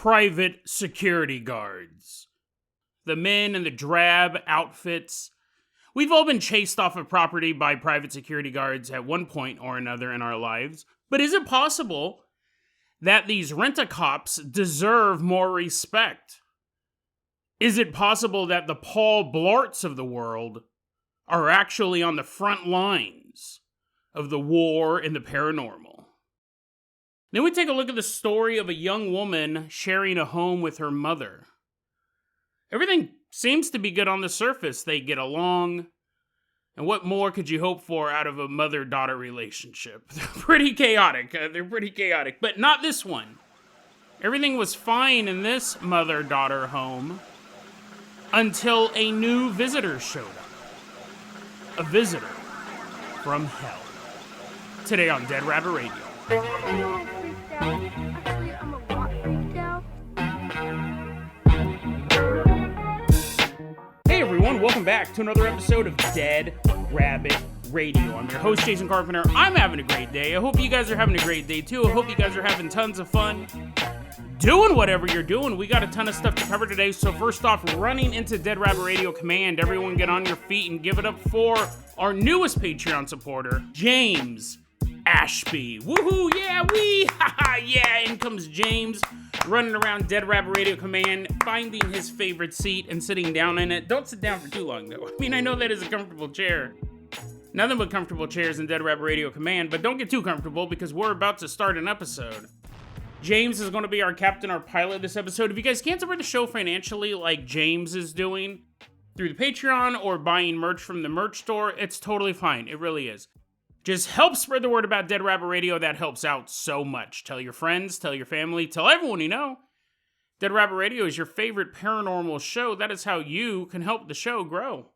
private security guards. The men in the drab outfits. We've all been chased off of property by private security guards at one point or another in our lives. But is it possible that these rent-a-cops deserve more respect? Is it possible that the Paul Blarts of the world are actually on the front lines of the war in the paranormal? Then we take a look at the story of a young woman sharing a home with her mother. Everything seems to be good on the surface. They get along. And what more could you hope for out of a mother-daughter relationship? They're pretty chaotic. But not this one. Everything was fine in this mother-daughter home until a new visitor showed up. A visitor from hell. Today on Dead Rabbit Radio. Hey everyone, welcome back to another episode of Dead Rabbit Radio. I'm your host, Jason Carpenter. I'm having a great day. I hope you guys are having a great day too. I hope you guys are having tons of fun doing whatever you're doing. We got a ton of stuff to cover today. So first off, running into Dead Rabbit Radio Command, everyone get on your feet and give it up for our newest Patreon supporter, James Ashby. Woohoo, yeah, yeah, in comes James, running around Dead Rabbit Radio Command, finding his favorite seat and sitting down in it. Don't sit down for too long, though. I mean, I know that is a comfortable chair. Nothing but comfortable chairs in Dead Rabbit Radio Command, but don't get too comfortable because we're about to start an episode. James is going to be our captain, our pilot this episode. If you guys can't support the show financially like James is doing through the Patreon or buying merch from the merch store, it's totally fine. It really is. Just help spread the word about Dead Rabbit Radio. That helps out so much. Tell your friends, tell your family, tell everyone you know. Dead Rabbit Radio is your favorite paranormal show. That is how you can help the show grow.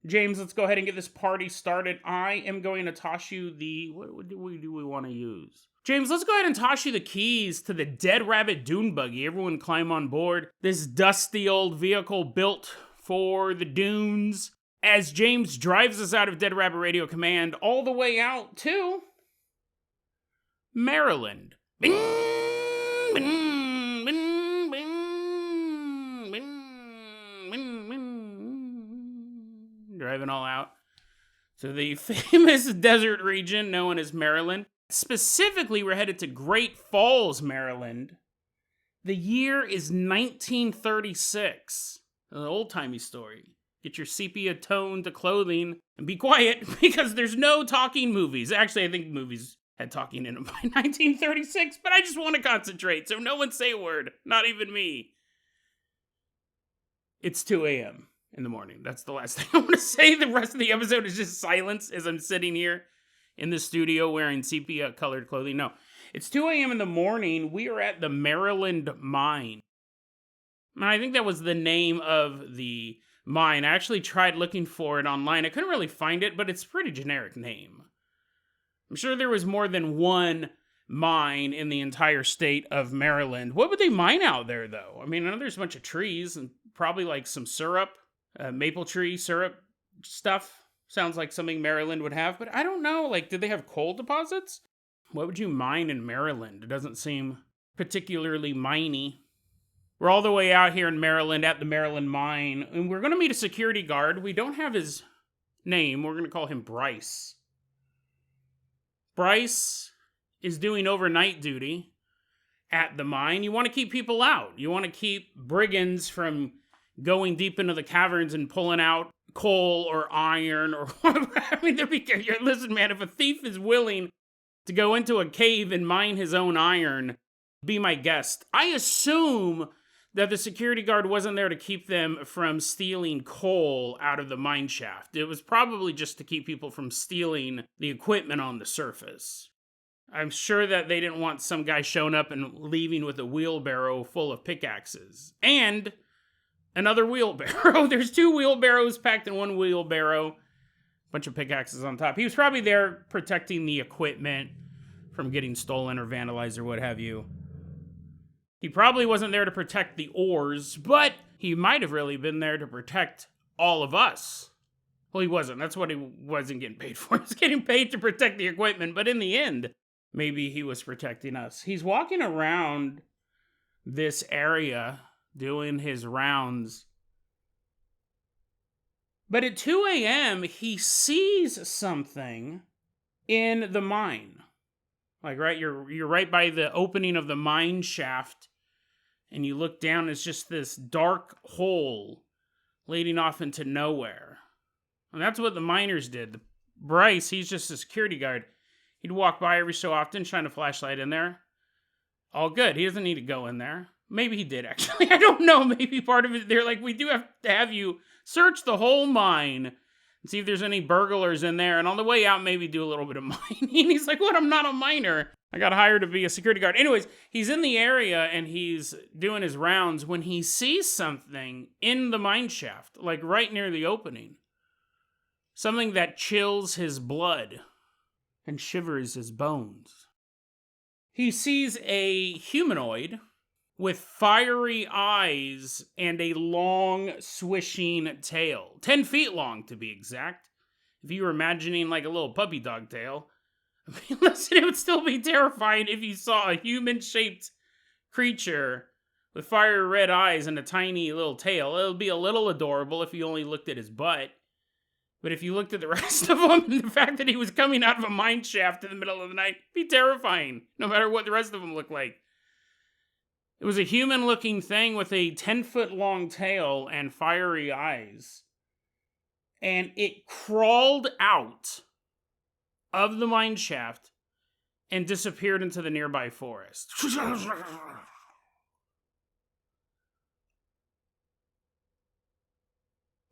James, let's go ahead and get this party started. I am going to toss you the... What do we want to use? James, let's go ahead and toss you the keys to the Dead Rabbit Dune Buggy. Everyone climb on board this dusty old vehicle built for the dunes, as James drives us out of Dead Rabbit Radio Command all the way out to Maryland. Driving all out to the famous desert region known as Maryland. Specifically, we're headed to Great Falls, Maryland. The year is 1936. An old-timey story. Get your sepia-toned clothing and be quiet because there's no talking movies. Actually, I think movies had talking in them by 1936, but I just want to concentrate, so no one say a word. Not even me. It's 2 a.m. in the morning. That's the last thing I want to say. The rest of the episode is just silence as I'm sitting here in the studio wearing sepia-colored clothing. No, it's 2 a.m. in the morning. We are at the Maryland Mine. And I think that was the name of the mine. I actually tried looking for it online. I couldn't really find it, but it's a pretty generic name. I'm sure there was more than one mine in the entire state of Maryland. What would they mine out there, though? I mean, I know there's a bunch of trees and probably like some syrup, maple tree syrup stuff. Sounds like something Maryland would have, but I don't know. Like, did they have coal deposits? What would you mine in Maryland? It doesn't seem particularly miney. We're all the way out here in Maryland at the Maryland Mine, and we're going to meet a security guard. We don't have his name. We're going to call him Bryce. Bryce is doing overnight duty at the mine. You want to keep people out. You want to keep brigands from going deep into the caverns and pulling out coal or iron or whatever. I mean, listen, man, if a thief is willing to go into a cave and mine his own iron, be my guest. I assume that the security guard wasn't there to keep them from stealing coal out of the mine shaft. It was probably just to keep people from stealing the equipment on the surface. I'm sure that they didn't want some guy showing up and leaving with a wheelbarrow full of pickaxes. And another wheelbarrow. There's two wheelbarrows packed in one wheelbarrow. Bunch of pickaxes on top. He was probably there protecting the equipment from getting stolen or vandalized or what have you. He probably wasn't there to protect the ores, but he might have really been there to protect all of us. Well, he wasn't. That's what he wasn't getting paid for. He was getting paid to protect the equipment, but in the end, maybe he was protecting us. He's walking around this area doing his rounds. But at 2 a.m., he sees something in the mine. Like, right, you're right by the opening of the mine shaft, and you look down, it's just this dark hole leading off into nowhere. And that's what the miners did. Bryce, he's just a security guard. He'd walk by every so often, shine a flashlight in there. All good. He doesn't need to go in there. Maybe he did, actually. I don't know. Maybe part of it, they're like, we do have to have you search the whole mine and see if there's any burglars in there. And on the way out, maybe do a little bit of mining. He's like, what? I'm not a miner. I got hired to be a security guard. Anyways, he's in the area and he's doing his rounds when he sees something in the mine shaft, like right near the opening. Something that chills his blood and shivers his bones. He sees a humanoid with fiery eyes and a long, swishing tail. 10 feet long, to be exact. If you were imagining like a little puppy dog tail. I mean, listen, it would still be terrifying if you saw a human-shaped creature with fiery red eyes and a tiny little tail. It would be a little adorable if you only looked at his butt. But if you looked at the rest of him, and the fact that he was coming out of a mine shaft in the middle of the night, it'd be terrifying, no matter what the rest of them looked like. It was a human-looking thing with a 10-foot-long tail and fiery eyes. And it crawled out of the mine shaft and disappeared into the nearby forest.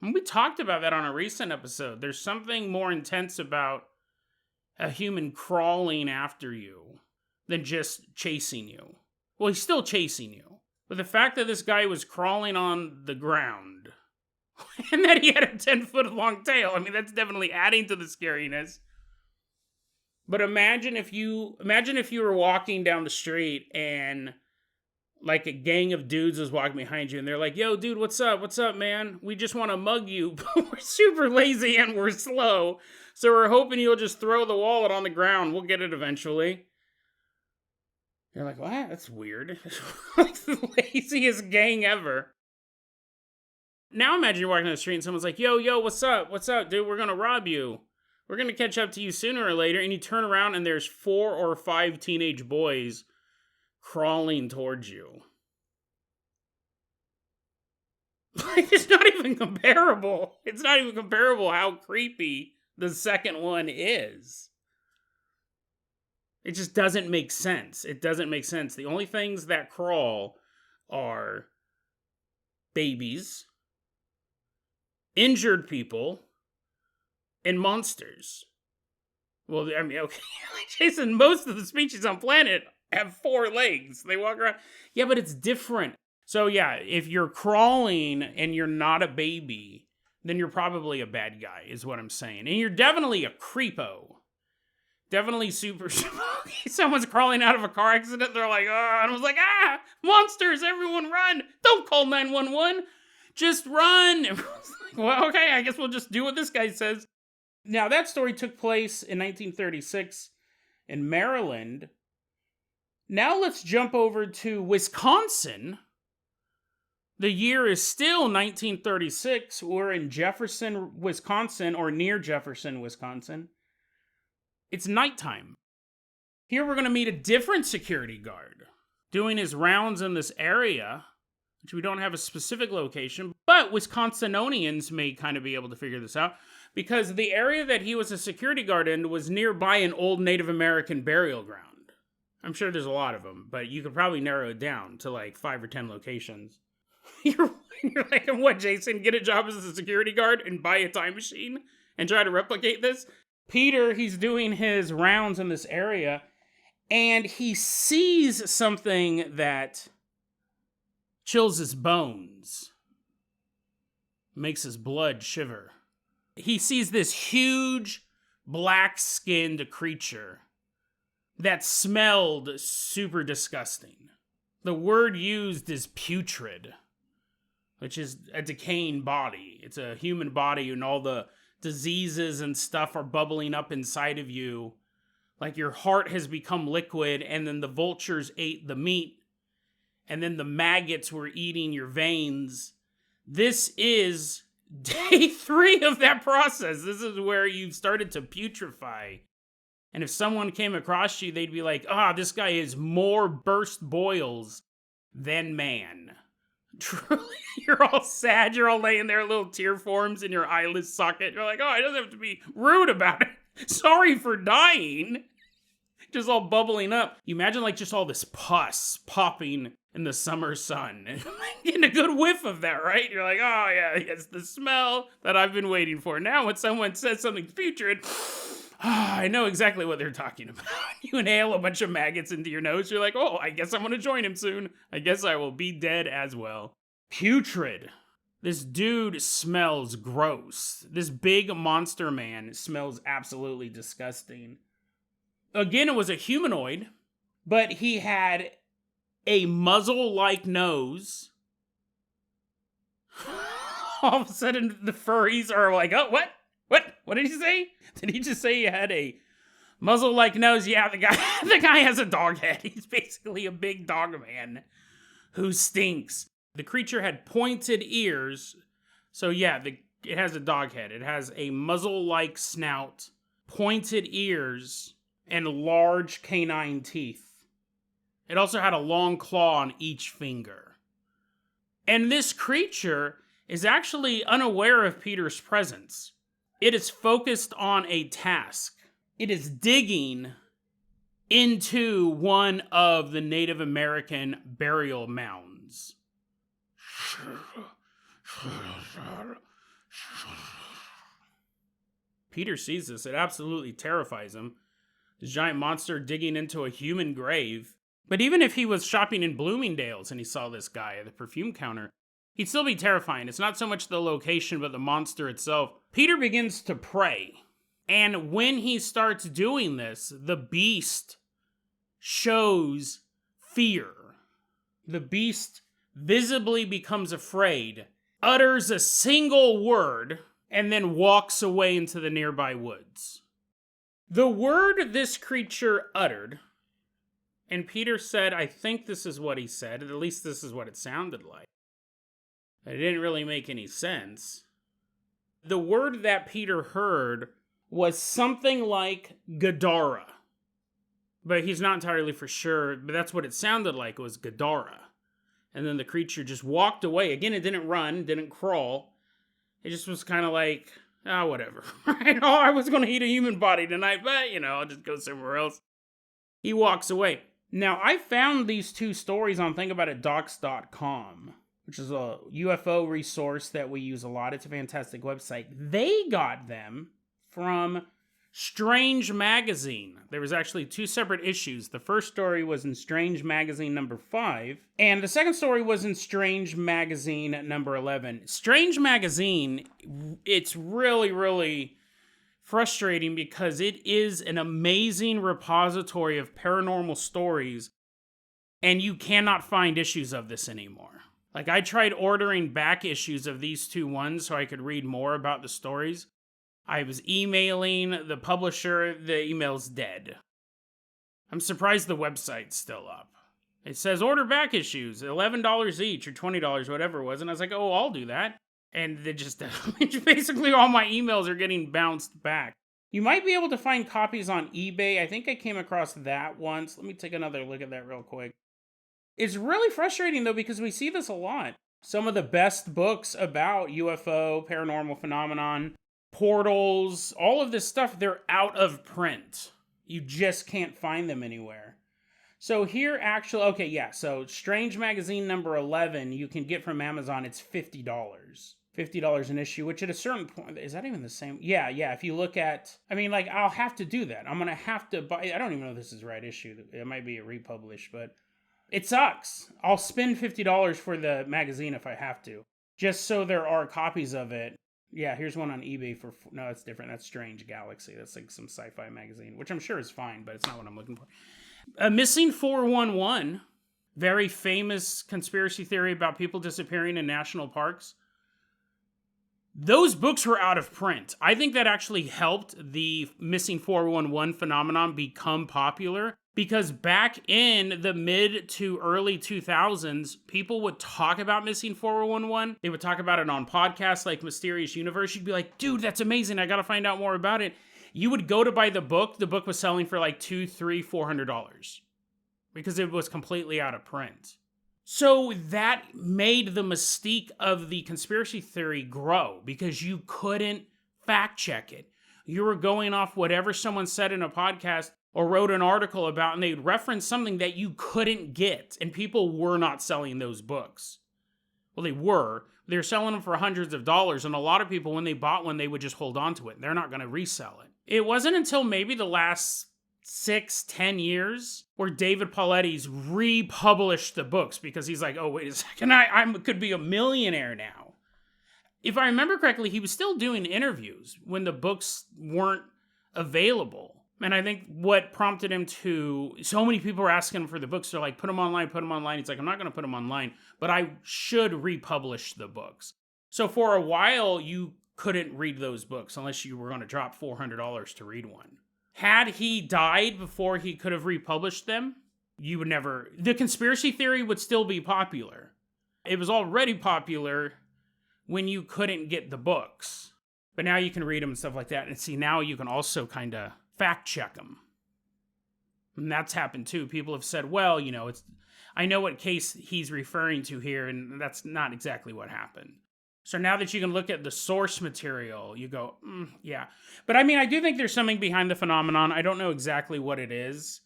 And we talked about that on a recent episode. There's something more intense about a human crawling after you than just chasing you. Well, he's still chasing you. But the fact that this guy was crawling on the ground and that he had a 10-foot-long tail, I mean, that's definitely adding to the scariness. But imagine if you were walking down the street and like a gang of dudes was walking behind you and they're like, yo, dude, what's up? What's up, man? We just want to mug you, but we're super lazy and we're slow. So we're hoping you'll just throw the wallet on the ground. We'll get it eventually. You're like, what? That's weird. Like the laziest gang ever. Now imagine you're walking down the street and someone's like, yo, what's up? What's up, dude? We're going to rob you. We're going to catch up to you sooner or later. And you turn around and there's 4 or 5 teenage boys crawling towards you. Like, it's not even comparable. It's not even comparable how creepy the second one is. It just doesn't make sense. It doesn't make sense. The only things that crawl are babies, injured people, and monsters. Well, I mean, okay, Jason, most of the species on planet have 4 legs. They walk around. Yeah, but it's different. So yeah, if you're crawling and you're not a baby, then you're probably a bad guy, is what I'm saying. And you're definitely a creepo. Definitely super spooky. Someone's crawling out of a car accident. They're like, oh, and I was like, monsters, everyone run. Don't call 911. Just run. And I was like, well, okay, I guess we'll just do what this guy says. Now, that story took place in 1936 in Maryland. Now let's jump over to Wisconsin. The year is still 1936. We're in Jefferson, Wisconsin, or near Jefferson, Wisconsin. It's nighttime. Here we're going to meet a different security guard doing his rounds in this area, which we don't have a specific location, but Wisconsinonians may kind of be able to figure this out because the area that he was a security guard in was nearby an old Native American burial ground. I'm sure there's a lot of them, but you could probably narrow it down to like 5 or 10 locations. You're like, what, Jason? Get a job as a security guard and buy a time machine and try to replicate this? Peter, he's doing his rounds in this area, and he sees something that chills his bones, makes his blood shiver. He sees this huge, black-skinned creature that smelled super disgusting. The word used is putrid, which is a decaying body. It's a human body, and all the diseases and stuff are bubbling up inside of you Like your heart has become liquid, and then the vultures ate the meat, and then the maggots were eating your veins. This is day 3 of that process. This is where you've started to putrefy. And if someone came across you, they'd be like, this guy is more burst boils than man. Truly, you're all sad. You're all laying there, little tear forms in your eyelid socket. You're like, it doesn't have to be rude about it. Sorry for dying. Just all bubbling up. You imagine like just all this pus popping in the summer sun. Getting a good whiff of that, right? You're like, it's the smell that I've been waiting for. Now when someone says something putrid, I know exactly what they're talking about. You inhale a bunch of maggots into your nose. You're like, I guess I'm going to join him soon. I guess I will be dead as well. Putrid. This dude smells gross. This big monster man smells absolutely disgusting. Again, it was a humanoid, but he had a muzzle-like nose. All of a sudden, the furries are like, what? What did he say? Did he just say he had a muzzle-like nose? Yeah, the guy has a dog head. He's basically a big dog man who stinks. The creature had pointed ears. So yeah, it has a dog head. It has a muzzle-like snout, pointed ears, and large canine teeth. It also had a long claw on each finger. And this creature is actually unaware of Peter's presence. It is focused on a task. It is digging into one of the Native American burial mounds. Peter sees this. It absolutely terrifies him. This giant monster digging into a human grave. But even if he was shopping in Bloomingdale's and he saw this guy at the perfume counter, he'd still be terrifying. It's not so much the location, but the monster itself. Peter begins to pray. And when he starts doing this, the beast shows fear. The beast visibly becomes afraid, utters a single word, and then walks away into the nearby woods. The word this creature uttered, and Peter said, I think this is what he said, at least this is what it sounded like. It didn't really make any sense. The word that Peter heard was something like Gadara. But he's not entirely for sure, but that's what it sounded like, was Gdara. And then the creature just walked away. Again, it didn't run, didn't crawl. It just was kind of like, whatever. I was going to eat a human body tonight, but, I'll just go somewhere else. He walks away. Now, I found these 2 stories on thinkaboutitdocs.com, which is a UFO resource that we use a lot. It's a fantastic website. They got them from Strange Magazine. There was actually 2 separate issues. The first story was in Strange Magazine number 5, and the second story was in Strange Magazine number 11. Strange Magazine, it's really, really frustrating because it is an amazing repository of paranormal stories, and you cannot find issues of this anymore. Like, I tried ordering back issues of these 2 ones so I could read more about the stories. I was emailing the publisher, the email's dead. I'm surprised the website's still up. It says order back issues, $11 each or $20, whatever it was, and I was like, I'll do that. And they just, basically all my emails are getting bounced back. You might be able to find copies on eBay. I think I came across that once. Let me take another look at that real quick. It's really frustrating, though, because we see this a lot. Some of the best books about UFO, paranormal phenomenon, portals, all of this stuff, they're out of print. You just can't find them anywhere. So here so Strange Magazine number 11, you can get from Amazon, it's $50. $50 an issue, which at a certain point, is that even the same? Yeah, if you look at, I'll have to do that. I'm going to have to buy, I don't even know if this is the right issue. It might be a republish, but it sucks. I'll spend $50 for the magazine if I have to, just so there are copies of it. Yeah, here's one on eBay for... No, that's different. That's Strange Galaxy. That's like some sci-fi magazine, which I'm sure is fine, but it's not what I'm looking for. Missing 411. Very famous conspiracy theory about people disappearing in national parks. Those books were out of print. I think that actually helped the missing 411 phenomenon become popular, because back in the mid to early 2000s, people would talk about missing 411. They would talk about it on podcasts like Mysterious Universe. You'd be like, dude, that's amazing. I got to find out more about it. You would go to buy the book. The book was selling for like $200, $300, $400 because it was completely out of print. So that made the mystique of the conspiracy theory grow, because you couldn't fact check it. You were going off whatever someone said in a podcast or wrote an article about, and they'd reference something that you couldn't get, and people were not selling those books. Well, they were. They were selling them for hundreds of dollars, and a lot of people, when they bought one, they would just hold on to it. They're not going to resell it. It wasn't until maybe the last 6-10 years where David Pauletti's republished the books, because he's like, oh, wait a second, I could be a millionaire now. If I remember correctly, he was still doing interviews when the books weren't available. And I think what prompted him to, so many people were asking him for the books. They're like, put them online, put them online. He's like, I'm not going to put them online, but I should republish the books. So for a while, you couldn't read those books unless you were going to drop $400 to read one. Had he died before he could have republished them, you would never, the conspiracy theory would still be popular. It was already popular when you couldn't get the books. But now you can read them and stuff like that. And see, now you can also kind of fact check them. And that's happened too. People have said, well, you know, I know what case he's referring to here, and that's not exactly what happened. So now that you can look at the source material, you go, yeah. But I mean, I do think there's something behind the phenomenon. I don't know exactly what it is,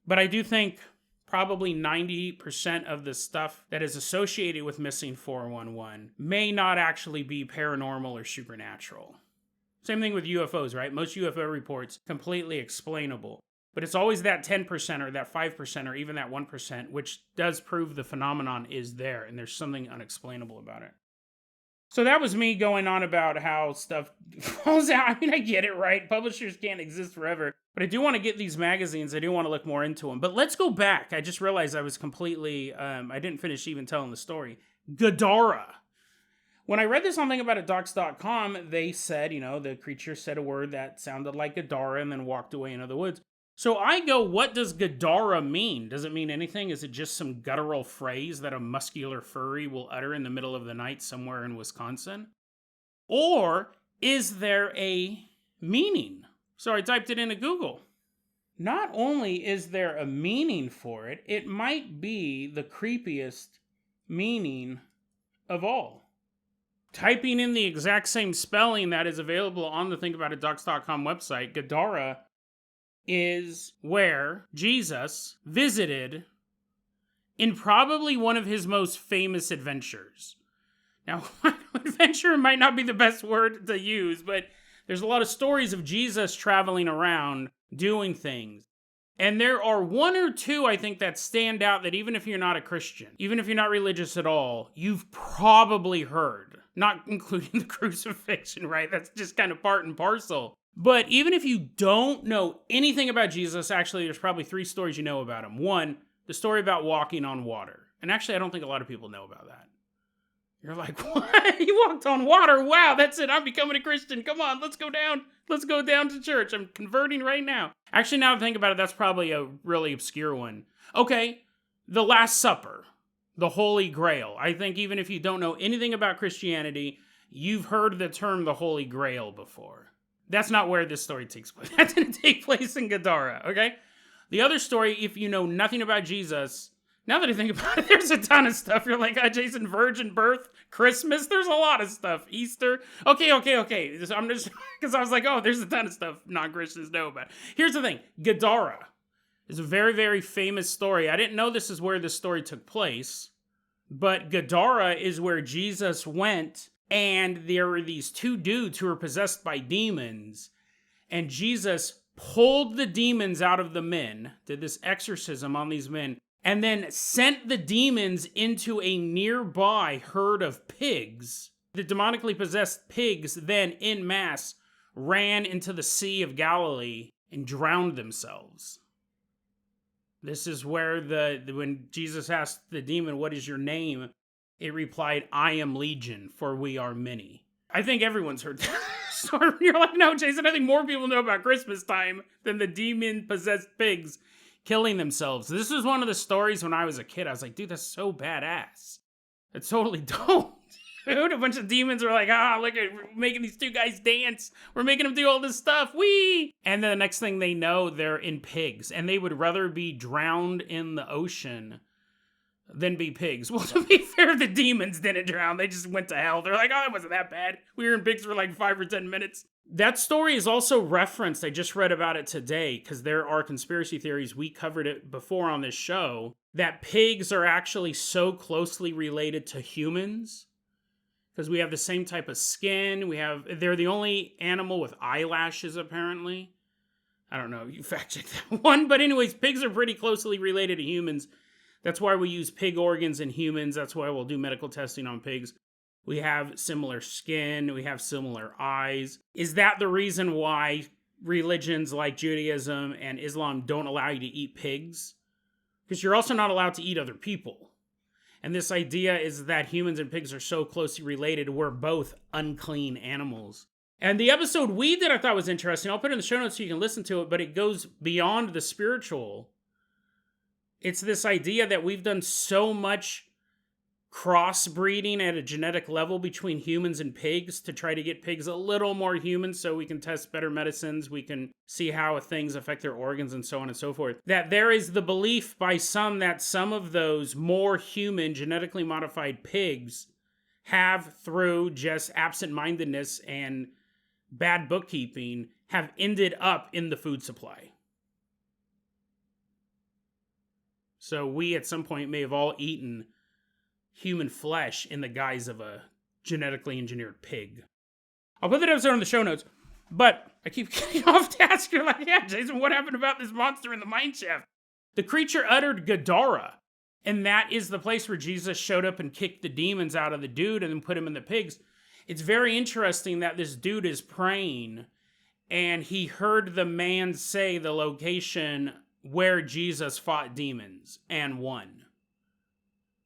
but I do think probably 90% of the stuff that is associated with missing 411 may not actually be paranormal or supernatural. Same thing with UFOs, right? Most UFO reports, completely explainable. But it's always that 10% or that 5% or even that 1%, which does prove the phenomenon is there and there's something unexplainable about it. So that was me going on about how stuff falls out. I mean, I get it, right? Publishers can't exist forever. But I do want to get these magazines. I do want to look more into them. But let's go back. I just realized I was completely, I didn't finish even telling the story. Gdara. When I read this on thinkaboutitdocs.com, they said, you know, the creature said a word that sounded like Gadara and then walked away into the woods. So I go, what does Gadara mean? Does it mean anything? Is it just some guttural phrase that a muscular furry will utter in the middle of the night somewhere in Wisconsin? Or is there a meaning? So I typed it into Google. Not only is there a meaning for it, it might be the creepiest meaning of all. Typing in the exact same spelling that is available on the thinkaboutitdocs.com website, Gadara is where Jesus visited in probably one of his most famous adventures. Now, adventure might not be the best word to use, but there's a lot of stories of Jesus traveling around doing things. And there are one or two, I think, that stand out that even if you're not a Christian, even if you're not religious at all, you've probably heard. Not including the crucifixion, right? That's just kind of part and parcel. But even if you don't know anything about Jesus, actually, there's probably 3 stories you know about him. One, the story about walking on water. And actually, I don't think a lot of people know about that. You're like, what? He walked on water? Wow, that's it. I'm becoming a Christian. Come on, let's go down. Let's go down to church. I'm converting right now. Actually, now that I think about it, that's probably a really obscure one. Okay, the Last Supper. The Holy Grail. I think even if you don't know anything about Christianity, you've heard the term the Holy Grail before. That's not where this story takes place. That's going to take place in Gdara, okay? The other story, if you know nothing about Jesus, now that I think about it, there's a ton of stuff. You're like, Jason, virgin birth, Christmas, there's a lot of stuff. Easter. Okay. I'm just, because I was like, oh, there's a ton of stuff non-Christians know about. Here's the thing. Gdara is a very, very famous story. I didn't know this is where this story took place, but Gdara is where Jesus went. And there were these 2 dudes who were possessed by demons. And Jesus pulled the demons out of the men, did this exorcism on these men, and then sent the demons into a nearby herd of pigs. The demonically possessed pigs then, en masse, ran into the Sea of Galilee and drowned themselves. This is where when Jesus asked the demon, what is your name? It replied, I am Legion, for we are many. I think everyone's heard that story. You're like, no, Jason, I think more people know about Christmas time than the demon-possessed pigs killing themselves. This was one of the stories when I was a kid. I was like, dude, that's so badass. It's totally dope. Dude, a bunch of demons are like, look at, we're making these two guys dance. We're making them do all this stuff. Whee! And then the next thing they know, they're in pigs. And they would rather be drowned in the ocean than be pigs. Well, to be fair, the demons didn't drown. They just went to hell. They're like, it wasn't that bad. We were in pigs for like 5 or 10 minutes. That story is also referenced. I just read about it today because there are conspiracy theories. We covered it before on this show that pigs are actually so closely related to humans because we have the same type of skin. They're the only animal with eyelashes, apparently. I don't know. You fact check that one. But anyways, pigs are pretty closely related to humans. That's why we use pig organs in humans. That's why we'll do medical testing on pigs. We have similar skin. We have similar eyes. Is that the reason why religions like Judaism and Islam don't allow you to eat pigs? Because you're also not allowed to eat other people. And this idea is that humans and pigs are so closely related, we're both unclean animals. And the episode we did I thought was interesting. I'll put it in the show notes so you can listen to it, but it goes beyond the spiritual. It's this idea that we've done so much crossbreeding at a genetic level between humans and pigs to try to get pigs a little more human so we can test better medicines, we can see how things affect their organs and so on and so forth. That there is the belief by some that some of those more human genetically modified pigs have, through just absent-mindedness and bad bookkeeping, have ended up in the food supply. So we at some point may have all eaten human flesh in the guise of a genetically engineered pig. I'll put that episode in the show notes, but I keep getting off task. You're like, yeah, Jason, what happened about this monster in the mineshaft? The creature uttered Gadara, and that is the place where Jesus showed up and kicked the demons out of the dude and then put him in the pigs. It's very interesting that this dude is praying, and he heard the man say the location where Jesus fought demons and won.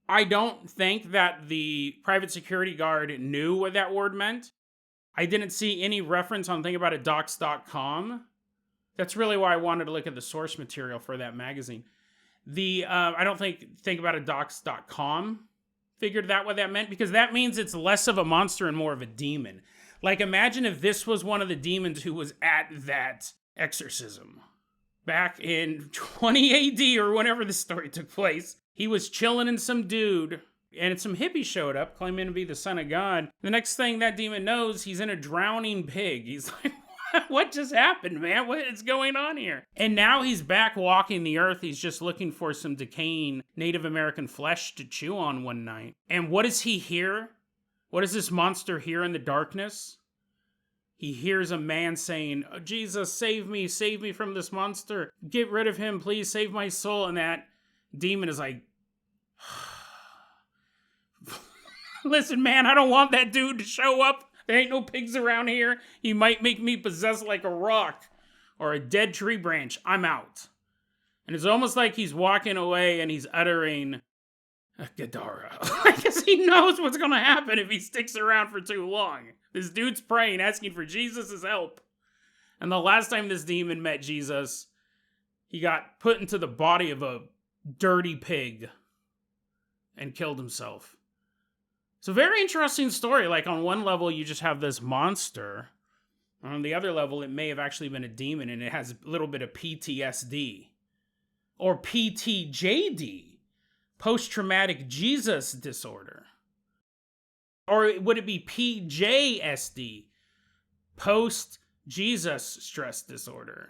I don't think that the private security guard knew what that word meant. I didn't see any reference on thinkaboutitdocs.com. That's really why I wanted to look at the source material for that magazine. I don't think thinkaboutitdocs.com figured out what that meant, because that means it's less of a monster and more of a demon. Like, imagine if this was one of the demons who was at that exorcism back in 20 AD or whenever this story took place. He was chilling in some dude, and some hippie showed up claiming to be the son of God. The next thing that demon knows, he's in a drowning pig. He's like, what just happened, man? What is going on here? And now he's back walking the earth. He's just looking for some decaying Native American flesh to chew on one night. And what does he hear? What does this monster hear in the darkness? He hears a man saying, oh, Jesus, save me from this monster. Get rid of him, please, save my soul. And that demon is like, listen, man, I don't want that dude to show up. There ain't no pigs around here. He might make me possessed like a rock or a dead tree branch. I'm out. And it's almost like he's walking away and he's uttering Gdara. Because he knows what's going to happen if he sticks around for too long. This dude's praying, asking for Jesus' help. And the last time this demon met Jesus, he got put into the body of a dirty pig and killed himself. It's a very interesting story. Like, on one level, you just have this monster. On the other level, it may have actually been a demon, and it has a little bit of PTSD. Or PTJD. Post-traumatic Jesus disorder. Or would it be PJSD? Post-Jesus stress disorder.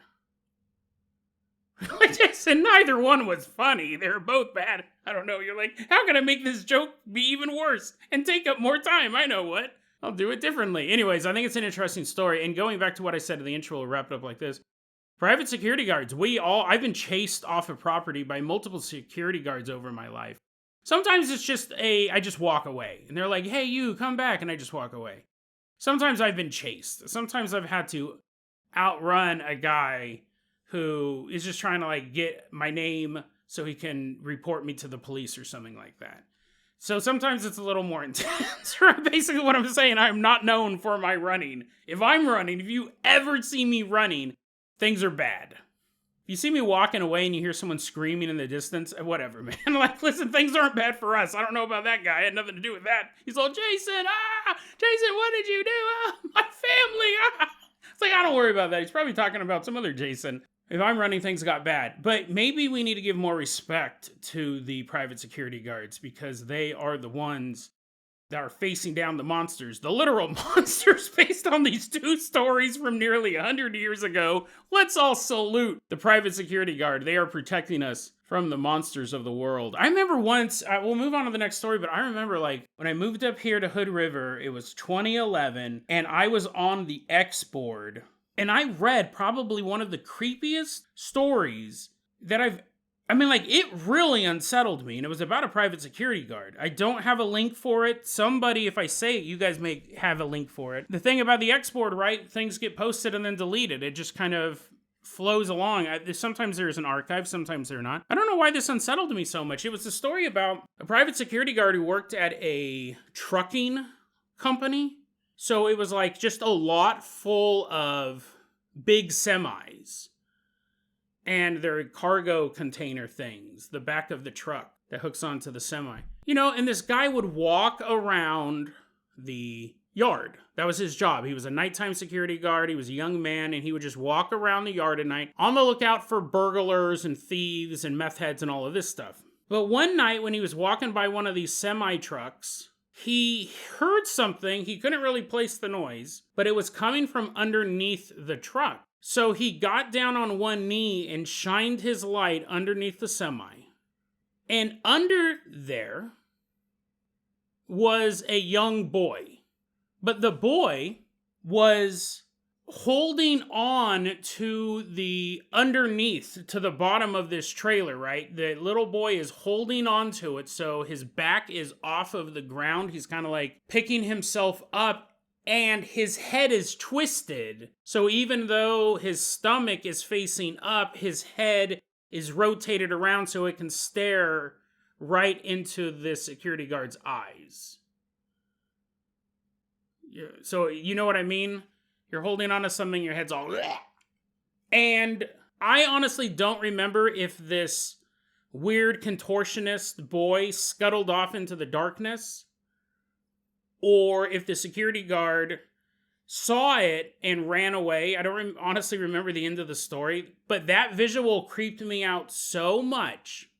And neither one was funny. They were both bad. I don't know. You're like, how can I make this joke be even worse and take up more time? I know what. I'll do it differently. Anyways, I think it's an interesting story. And going back to what I said in the intro, we'll wrap it up like this. Private security guards. I've been chased off of property by multiple security guards over my life. Sometimes it's just I just walk away. And they're like, hey, you, come back. And I just walk away. Sometimes I've been chased. Sometimes I've had to outrun a guy who is just trying to, like, get my name so he can report me to the police or something like that. So sometimes it's a little more intense, right? Basically what I'm saying, I'm not known for my running. If I'm running, if you ever see me running, things are bad. If you see me walking away and you hear someone screaming in the distance, whatever, man. Like, listen, things aren't bad for us. I don't know about that guy. I had nothing to do with that. He's all, Jason, Jason, what did you do? My family, It's like, I don't worry about that. He's probably talking about some other Jason. If I'm running, things got bad. But maybe we need to give more respect to the private security guards because they are the ones that are facing down the monsters, the literal monsters based on these two stories from nearly 100 years ago. Let's all salute the private security guard. They are protecting us from the monsters of the world. I remember once, we'll move on to the next story, but I remember like when I moved up here to Hood River, it was 2011, and I was on the X board. And I read probably one of the creepiest stories that it really unsettled me. And it was about a private security guard. I don't have a link for it. Somebody, if I say it, you guys may have a link for it. The thing about the X-board, right? Things get posted and then deleted. It just kind of flows along. Sometimes there's an archive, sometimes they're not. I don't know why this unsettled me so much. It was a story about a private security guard who worked at a trucking company. So it was like just a lot full of big semis and their cargo container things, the back of the truck that hooks onto the semi. And this guy would walk around the yard. That was his job. He was a nighttime security guard. He was a young man, and he would just walk around the yard at night on the lookout for burglars and thieves and meth heads and all of this stuff. But one night when he was walking by one of these semi trucks, he heard something. He couldn't really place the noise, but it was coming from underneath the truck. So he got down on one knee and shined his light underneath the semi. And under there was a young boy. But the boy was holding on to the underneath, to the bottom of this trailer, right? The little boy is holding on to it, so his back is off of the ground. He's kind of like picking himself up, and his head is twisted. So even though his stomach is facing up, his head is rotated around so it can stare right into the security guard's eyes. So you know what I mean? You're holding on to something, your head's all... Bleh. And I honestly don't remember if this weird contortionist boy scuttled off into the darkness, or if the security guard saw it and ran away. I don't honestly remember the end of the story, but that visual creeped me out so much.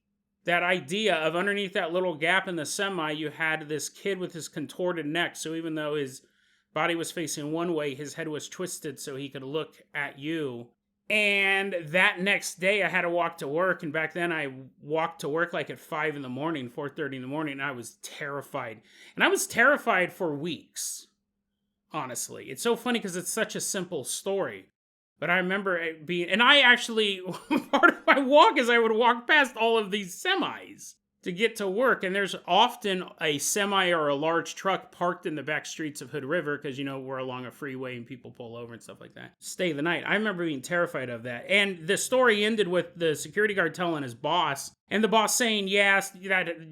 That idea of underneath that little gap in the semi, you had this kid with his contorted neck, so even though his body was facing one way, his head was twisted so he could look at you. And that next day I had to walk to work, and back then I walked to work like at 5 in the morning, 4:30 in the morning, and I was terrified. And I was terrified for weeks, honestly. It's so funny because it's such a simple story. But I remember it being, and I actually, part of my walk is I would walk past all of these semis to get to work, and there's often a semi or a large truck parked in the back streets of Hood River because, we're along a freeway and people pull over and stuff like that. Stay the night. I remember being terrified of that. And the story ended with the security guard telling his boss, and the boss saying, yes,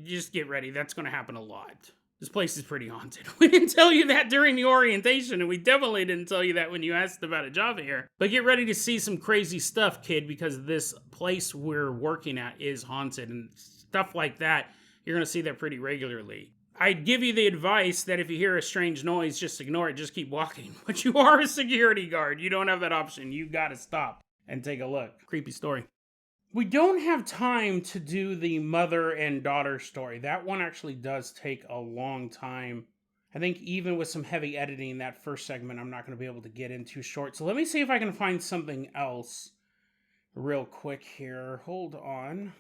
just get ready. That's going to happen a lot. This place is pretty haunted. We didn't tell you that during the orientation, and we definitely didn't tell you that when you asked about a job here. But get ready to see some crazy stuff, kid, because this place we're working at is haunted, and stuff like that, you're going to see that pretty regularly. I'd give you the advice that if you hear a strange noise, just ignore it, just keep walking. But you are a security guard. You don't have that option. You got to stop and take a look. Creepy story. We don't have time to do the mother and daughter story. That one actually does take a long time. I think even with some heavy editing, that first segment I'm not going to be able to get in too short. So let me see if I can find something else real quick here. Hold on.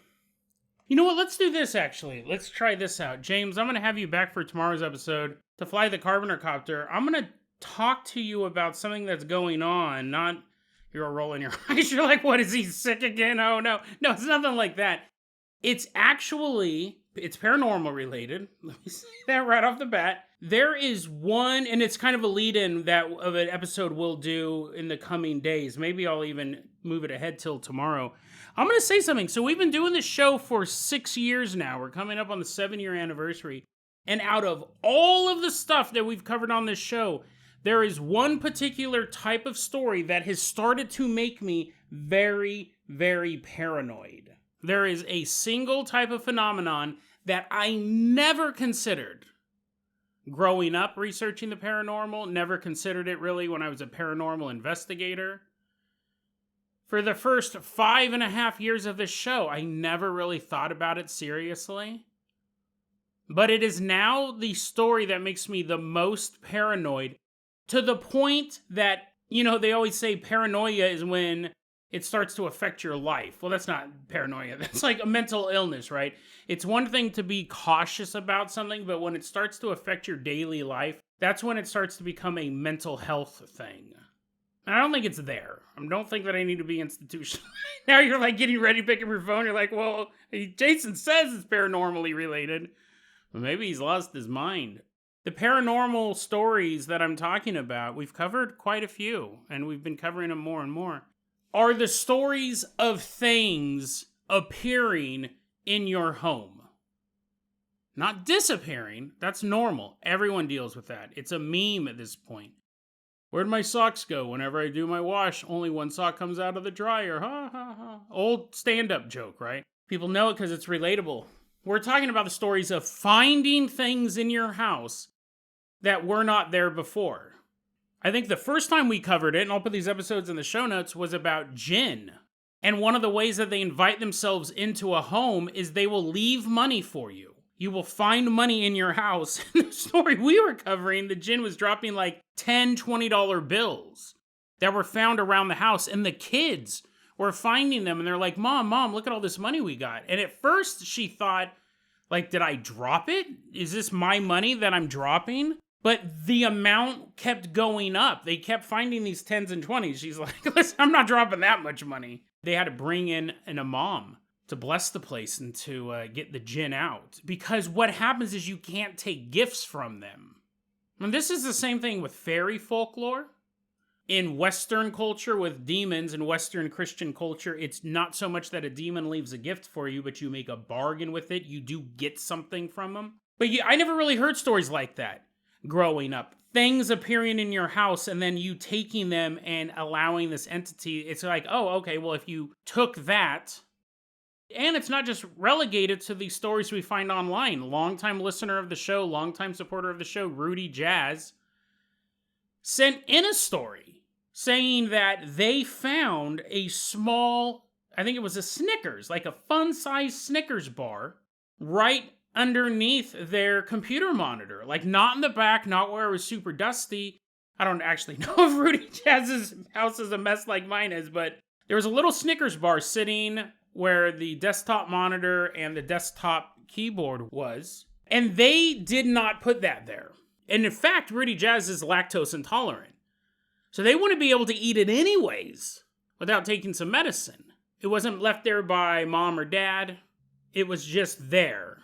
You know what? Let's do this, actually. Let's try this out. James, I'm going to have you back for tomorrow's episode to fly the Carpenter copter. I'm going to talk to you about something that's going on, not... You're rolling your eyes. You're like, what, is he sick again? Oh, no. No, it's nothing like that. It's paranormal related. Let me say that right off the bat. There is one, and it's kind of a lead-in of an episode we'll do in the coming days. Maybe I'll even move it ahead till tomorrow. I'm going to say something. So we've been doing this show for 6 years now. We're coming up on the 7-year anniversary. And out of all of the stuff that we've covered on this show, there is one particular type of story that has started to make me very, very paranoid. There is a single type of phenomenon that I never considered growing up researching the paranormal, never considered it really when I was a paranormal investigator. For the first 5.5 years of this show, I never really thought about it seriously. But it is now the story that makes me the most paranoid, to the point that, they always say paranoia is when it starts to affect your life. Well, that's not paranoia. That's like a mental illness, right? It's one thing to be cautious about something, but when it starts to affect your daily life, that's when it starts to become a mental health thing. And I don't think it's there. I don't think that I need to be institutionalized. Now you're like getting ready to pick up your phone. You're like, well, Jason says it's paranormally related. But maybe he's lost his mind. The paranormal stories that I'm talking about, we've covered quite a few, and we've been covering them more and more, are the stories of things appearing in your home. Not disappearing. That's normal. Everyone deals with that. It's a meme at this point. Where'd my socks go? Whenever I do my wash, only one sock comes out of the dryer. Ha ha ha. Old stand-up joke, right? People know it because it's relatable. We're talking about the stories of finding things in your house that were not there before. I think the first time we covered it, and I'll put these episodes in the show notes, was about jinn. And one of the ways that they invite themselves into a home is they will leave money for you. You will find money in your house. In the story we were covering, the jinn was dropping like $10, $20 bills that were found around the house. And the kids were finding them, and they're like, Mom, look at all this money we got. And at first she thought, like, did I drop it? Is this my money that I'm dropping? But the amount kept going up. They kept finding these 10s and 20s. She's like, listen, I'm not dropping that much money. They had to bring in an imam to bless the place and to get the jinn out. Because what happens is you can't take gifts from them. And this is the same thing with fairy folklore. In Western culture with demons, in Western Christian culture, it's not so much that a demon leaves a gift for you, but you make a bargain with it. You do get something from them. But I never really heard stories like that growing up. Things appearing in your house and then you taking them and allowing this entity. It's like, oh, okay, well, if you took that. And it's not just relegated to the stories we find online. Longtime listener of the show, longtime supporter of the show, Rudy Jazz, sent in a story saying that they found a small, I think it was a Snickers, like a fun-sized Snickers bar, right underneath their computer monitor. Like, not in the back, not where it was super dusty. I don't actually know if Rudy Jazz's house is a mess like mine is, but there was a little Snickers bar sitting where the desktop monitor and the desktop keyboard was, and they did not put that there. And in fact, Rudy Jazz is lactose intolerant. So they wouldn't be able to eat it anyways without taking some medicine. It wasn't left there by mom or dad. It was just there.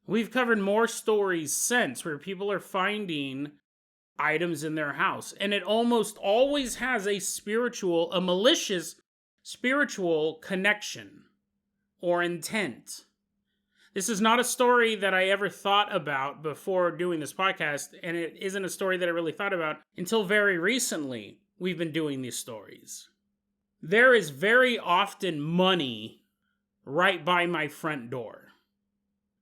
We've covered more stories since where people are finding items in their house. And it almost always has a malicious spiritual connection or intent. This is not a story that I ever thought about before doing this podcast, and it isn't a story that I really thought about until very recently. We've been doing these stories. There is very often money right by my front door.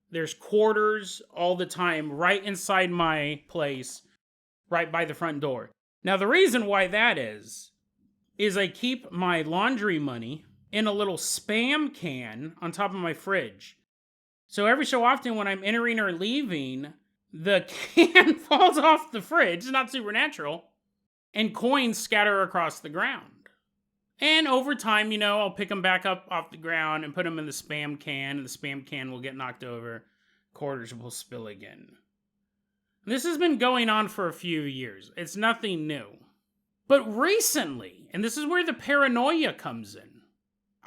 There's quarters all the time right inside my place, right by the front door. Now, the reason why that is I keep my laundry money in a little Spam can on top of my fridge. So every so often when I'm entering or leaving, the can falls off the fridge. It's not supernatural. And coins scatter across the ground. And over time, I'll pick them back up off the ground and put them in the Spam can. And the Spam can will get knocked over. Quarters will spill again. This has been going on for a few years. It's nothing new. But recently, and this is where the paranoia comes in,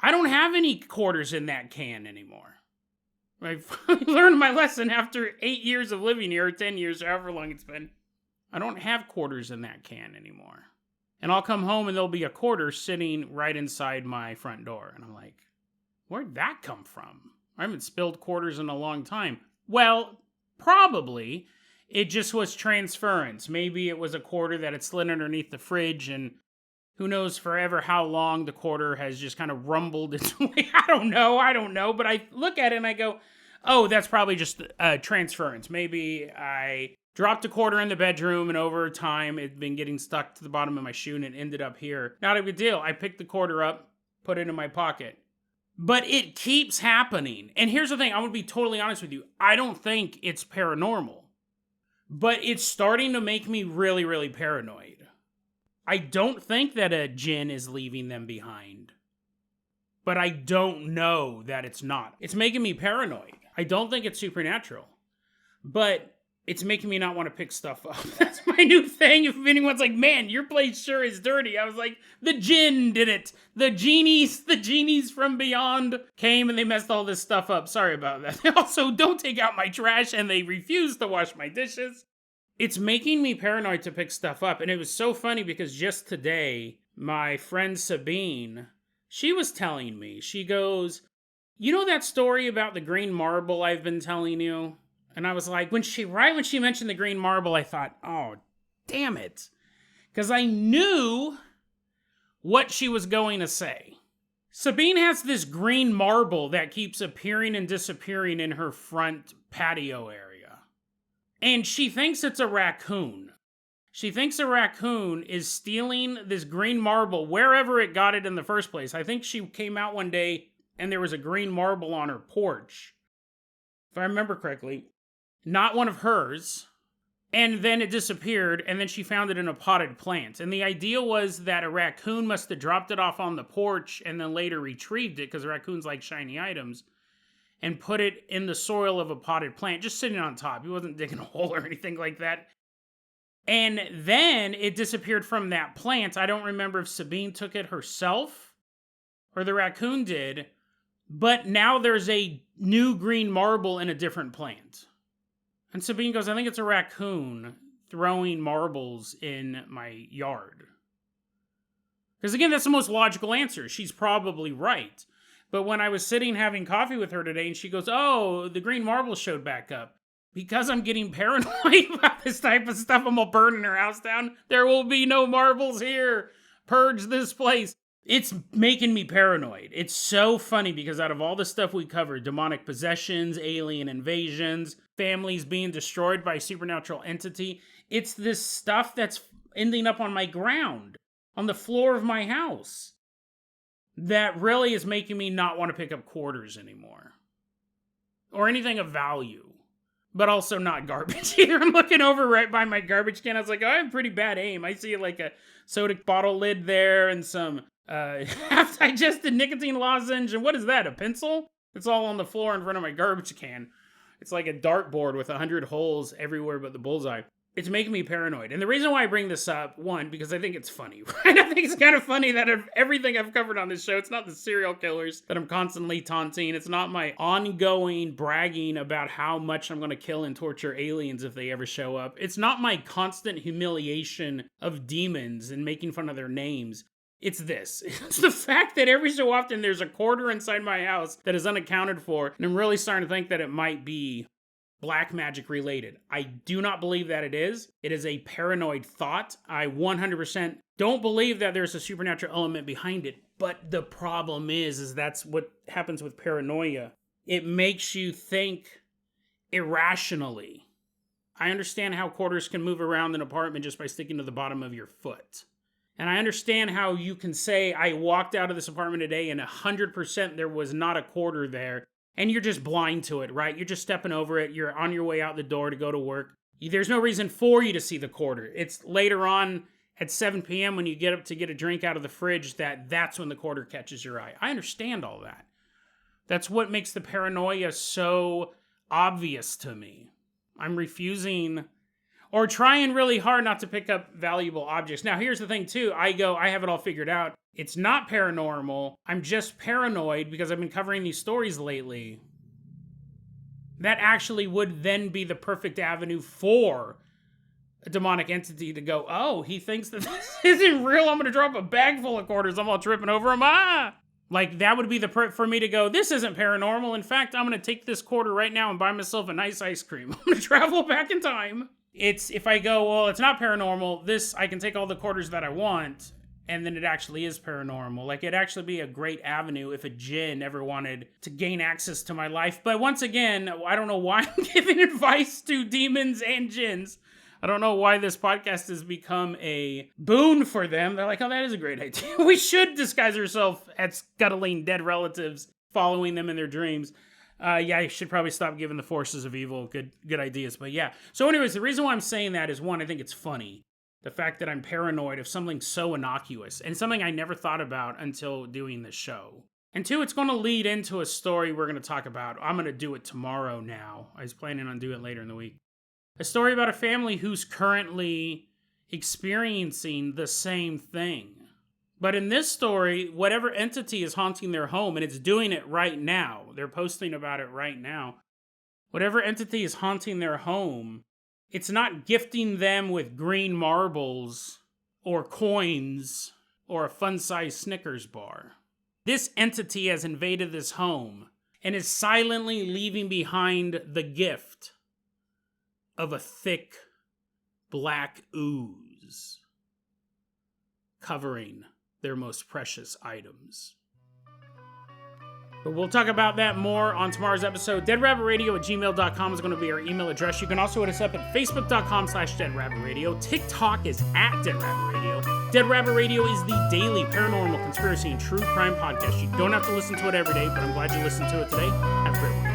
I don't have any quarters in that can anymore. I finally learned my lesson after 8 years of living here, or 10 years, however long it's been. I don't have quarters in that can anymore. And I'll come home and there'll be a quarter sitting right inside my front door. And I'm like, where'd that come from? I haven't spilled quarters in a long time. Well, Probably. It just was transference. Maybe it was a quarter that had slid underneath the fridge, and who knows forever how long the quarter has just kind of rumbled its way. I don't know. But I look at it and I go, oh, that's probably just transference. Maybe I dropped a quarter in the bedroom, and over time it'd been getting stuck to the bottom of my shoe, and it ended up here. Not a big deal. I picked the quarter up, put it in my pocket. But it keeps happening. And here's the thing. I'm going to be totally honest with you. I don't think it's paranormal. But it's starting to make me really, really paranoid. I don't think that a djinn is leaving them behind. But I don't know that it's not. It's making me paranoid. I don't think it's supernatural. But it's making me not want to pick stuff up. That's my new thing. If anyone's like, man, your place sure is dirty. I was like, the djinn did it. The genies from beyond came and they messed all this stuff up. Sorry about that. They also don't take out my trash and they refuse to wash my dishes. It's making me paranoid to pick stuff up. And it was so funny because just today, my friend Sabine, she was telling me, she goes, you know that story about the green marble I've been telling you? And I was like, when she mentioned the green marble, I thought, oh, damn it. Because I knew what she was going to say. Sabine has this green marble that keeps appearing and disappearing in her front patio area. And she thinks it's a raccoon. She thinks a raccoon is stealing this green marble wherever it got it in the first place. I think she came out one day and there was a green marble on her porch. If I remember correctly. Not one of hers, and then it disappeared, and then she found it in a potted plant. And the idea was that a raccoon must have dropped it off on the porch and then later retrieved it, because raccoons like shiny items, and put it in the soil of a potted plant, just sitting on top. He wasn't digging a hole or anything like that. And then it disappeared from that plant. I don't remember if Sabine took it herself, or the raccoon did, but now there's a new green marble in a different plant. And Sabine goes, I think it's a raccoon throwing marbles in my yard. Because again, that's the most logical answer. She's probably right. But when I was sitting having coffee with her today, and she goes, oh, the green marble showed back up. Because I'm getting paranoid about this type of stuff, I'm gonna burn her house down. There will be no marbles here. Purge this place. It's making me paranoid. It's so funny because out of all the stuff we covered, demonic possessions, alien invasions, families being destroyed by a supernatural entity, it's this stuff that's ending up on my ground, on the floor of my house, that really is making me not want to pick up quarters anymore. Or anything of value. But also not garbage either. I'm looking over right by my garbage can. I was like, oh, I have pretty bad aim. I see like a soda bottle lid there and some half-digested nicotine lozenge. And what is that, a pencil? It's all on the floor in front of my garbage can. It's like a dartboard with 100 holes everywhere but the bullseye. It's making me paranoid. And the reason why I bring this up, one, because I think it's funny, right? I think it's kind of funny that of everything I've covered on this show, it's not the serial killers that I'm constantly taunting. It's not my ongoing bragging about how much I'm going to kill and torture aliens if they ever show up. It's not my constant humiliation of demons and making fun of their names. It's this. It's the fact that every so often there's a quarter inside my house that is unaccounted for, and I'm really starting to think that it might be black magic related. I do not believe that it is. It is a paranoid thought. I 100% don't believe that there's a supernatural element behind it. But the problem is that's what happens with paranoia. It makes you think irrationally. I understand how quarters can move around an apartment just by sticking to the bottom of your foot. And I understand how you can say, I walked out of this apartment today and 100% there was not a quarter there. And you're just blind to it, right? You're just stepping over it. You're on your way out the door to go to work. There's no reason for you to see the quarter. It's later on at 7 p.m. when you get up to get a drink out of the fridge that's when the quarter catches your eye. I understand all that. That's what makes the paranoia so obvious to me. I'm refusing or trying really hard not to pick up valuable objects. Now, here's the thing, too. I have it all figured out. It's not paranormal. I'm just paranoid because I've been covering these stories lately. That actually would then be the perfect avenue for a demonic entity to go, oh, he thinks that this isn't real. I'm going to drop a bag full of quarters. I'm all tripping over him. Ah! Like, that would be for me to go, this isn't paranormal. In fact, I'm going to take this quarter right now and buy myself a nice ice cream. I'm going to travel back in time. If I go, well, it's not paranormal, I can take all the quarters that I want, and then it actually is paranormal. Like, it'd actually be a great avenue if a djinn ever wanted to gain access to my life. But once again, I don't know why I'm giving advice to demons and djinns. I don't know why this podcast has become a boon for them. They're like, oh, that is a great idea. We should disguise ourselves as scuttling dead relatives, following them in their dreams. I should probably stop giving the forces of evil good ideas. But yeah. So anyways, the reason why I'm saying that is, one, I think it's funny. The fact that I'm paranoid of something so innocuous and something I never thought about until doing this show. And two, it's going to lead into a story we're going to talk about. I'm going to do it tomorrow now. I was planning on doing it later in the week. A story about a family who's currently experiencing the same thing. But in this story, whatever entity is haunting their home, and it's doing it right now, they're posting about it right now, whatever entity is haunting their home, it's not gifting them with green marbles or coins or a fun-sized Snickers bar. This entity has invaded this home and is silently leaving behind the gift of a thick black ooze covering their most precious items. But we'll talk about that more on tomorrow's episode. DeadRabbitRadio@gmail.com is going to be our email address. You can also hit us up at Facebook.com/DeadRabbitRadio. TikTok is at DeadRabbitRadio. Dead Rabbit Radio is the daily paranormal, conspiracy, and true crime podcast. You don't have to listen to it every day, but I'm glad you listened to it today. Have a great one.